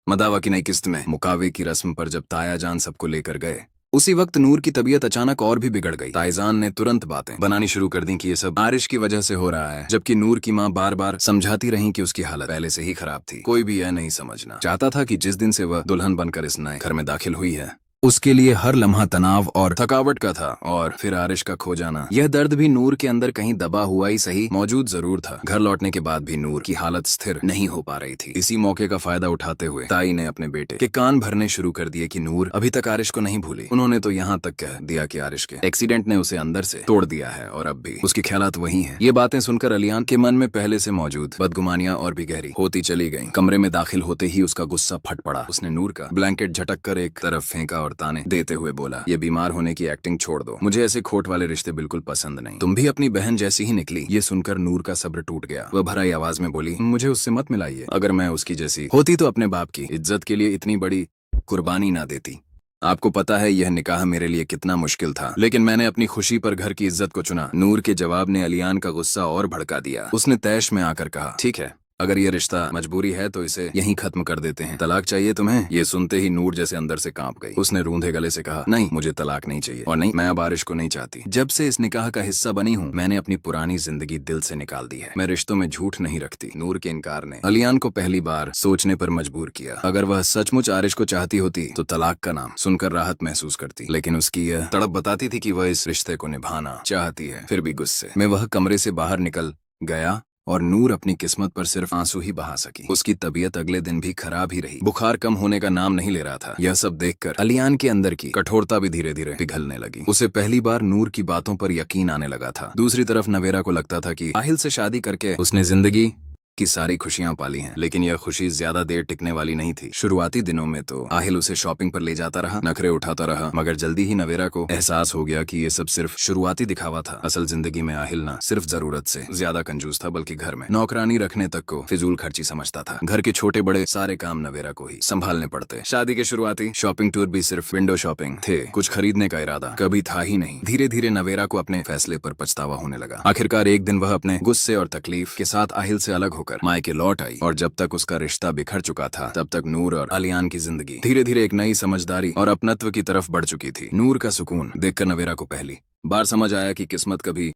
मदावा की नई किस्त में मुकावे की रस्म पर जब ताया जान सबको लेकर गए, उसी वक्त नूर की तबीयत अचानक और भी बिगड़ गई। ताईजान ने तुरंत बातें बनानी शुरू कर दी कि ये सब आरिश की वजह से हो रहा है, जबकि नूर की माँ बार बार समझाती रही कि उसकी हालत पहले से ही खराब थी। कोई भी यह नहीं समझना चाहता था कि जिस दिन से वह दुल्हन बनकर इस नए घर में दाखिल हुई है, उसके लिए हर लम्हा तनाव और थकावट का था। और फिर आरिश का खो जाना, यह दर्द भी नूर के अंदर कहीं दबा हुआ ही सही मौजूद जरूर था। घर लौटने के बाद भी नूर की हालत स्थिर नहीं हो पा रही थी। इसी मौके का फायदा उठाते हुए ताई ने अपने बेटे के कान भरने शुरू कर दिए कि नूर अभी तक आरिश को नहीं भूली। उन्होंने तो यहाँ तक कह दिया कि आरिश के एक्सीडेंट ने उसे अंदर से तोड़ दिया है और अब भी उसकी ख्यालात वही हैं। ये बातें सुनकर अलियान के मन में पहले से मौजूद बदगुमानियां और भी गहरी होती चली गईं। कमरे में दाखिल होते ही उसका गुस्सा फट पड़ा। उसने नूर का ब्लैंकेट झटक कर एक तरफ फेंका और ताने देते हुए बोला, ये बीमार होने की एक्टिंग छोड़ दो, मुझे ऐसे खोट वाले रिश्ते बिल्कुल पसंद नहीं। तुम भी अपनी बहन जैसी ही निकली। ये सुनकर नूर का सब्र टूट गया। वह भराई आवाज में बोली, मुझे उससे मत मिलाइए। अगर मैं उसकी जैसी होती तो अपने बाप की इज्जत के लिए इतनी बड़ी कुर्बानी ना देती। आपको पता है यह निकाह मेरे लिए कितना मुश्किल था, लेकिन मैंने अपनी खुशी पर घर की इज्जत को चुना। नूर के जवाब ने अलियान का गुस्सा और भड़का दिया। उसने तैश में आकर कहा, ठीक है, अगर ये रिश्ता मजबूरी है तो इसे यहीं खत्म कर देते हैं। तलाक चाहिए तुम्हें? ये सुनते ही नूर जैसे अंदर से कांप गई। उसने रूंधे गले से कहा, नहीं, मुझे तलाक नहीं चाहिए, और नहीं, मैं अब आरिश को नहीं चाहती। जब से इस निकाह का हिस्सा बनी हूँ, मैंने अपनी पुरानी जिंदगी दिल से निकाल दी है। मैं रिश्तों में झूठ नहीं रखती। नूर के इनकार ने अलियान को पहली बार सोचने पर मजबूर किया। अगर वह सचमुच आरिश को चाहती होती तो तलाक का नाम सुनकर राहत महसूस करती, लेकिन उसकी यह तड़प बताती थी कि वह इस रिश्ते को निभाना चाहती है। फिर भी गुस्से में वह कमरे से बाहर निकल गया और नूर अपनी किस्मत पर सिर्फ आंसू ही बहा सकी। उसकी तबीयत अगले दिन भी खराब ही रही। बुखार कम होने का नाम नहीं ले रहा था। यह सब देखकर अलियान के अंदर की कठोरता भी धीरे धीरे पिघलने लगी। उसे पहली बार नूर की बातों पर यकीन आने लगा था। दूसरी तरफ नवेरा को लगता था कि आहिल से शादी करके उसने जिंदगी की सारी खुशियां पाली हैं, लेकिन यह खुशी ज्यादा देर टिकने वाली नहीं थी। शुरुआती दिनों में तो आहिल उसे शॉपिंग पर ले जाता रहा, नखरे उठाता रहा, मगर जल्दी ही नवेरा को एहसास हो गया कि ये सब सिर्फ शुरुआती दिखावा था। असल जिंदगी में आहिल ना सिर्फ जरूरत से ज्यादा कंजूस था, बल्कि घर में नौकरानी रखने तक को फिजूल खर्ची समझता था। घर के छोटे बड़े सारे काम नवेरा को ही संभालने पड़ते। शादी के शुरुआती शॉपिंग टूर भी सिर्फ विंडो शॉपिंग थे। कुछ खरीदने का इरादा कभी था ही नहीं। धीरे धीरे नवेरा को अपने फैसले पर पछतावा होने लगा। आखिरकार एक दिन वह अपने गुस्से और तकलीफ के साथ आहिल से अलग होकर मायके लौट आई, और जब तक उसका रिश्ता बिखर चुका था, तब तक नूर और अलियान की जिंदगी धीरे धीरे एक नई समझदारी और अपनत्व की तरफ बढ़ चुकी थी। नूर का सुकून देखकर नवेरा को पहली बार समझ आया कि किस्मत कभी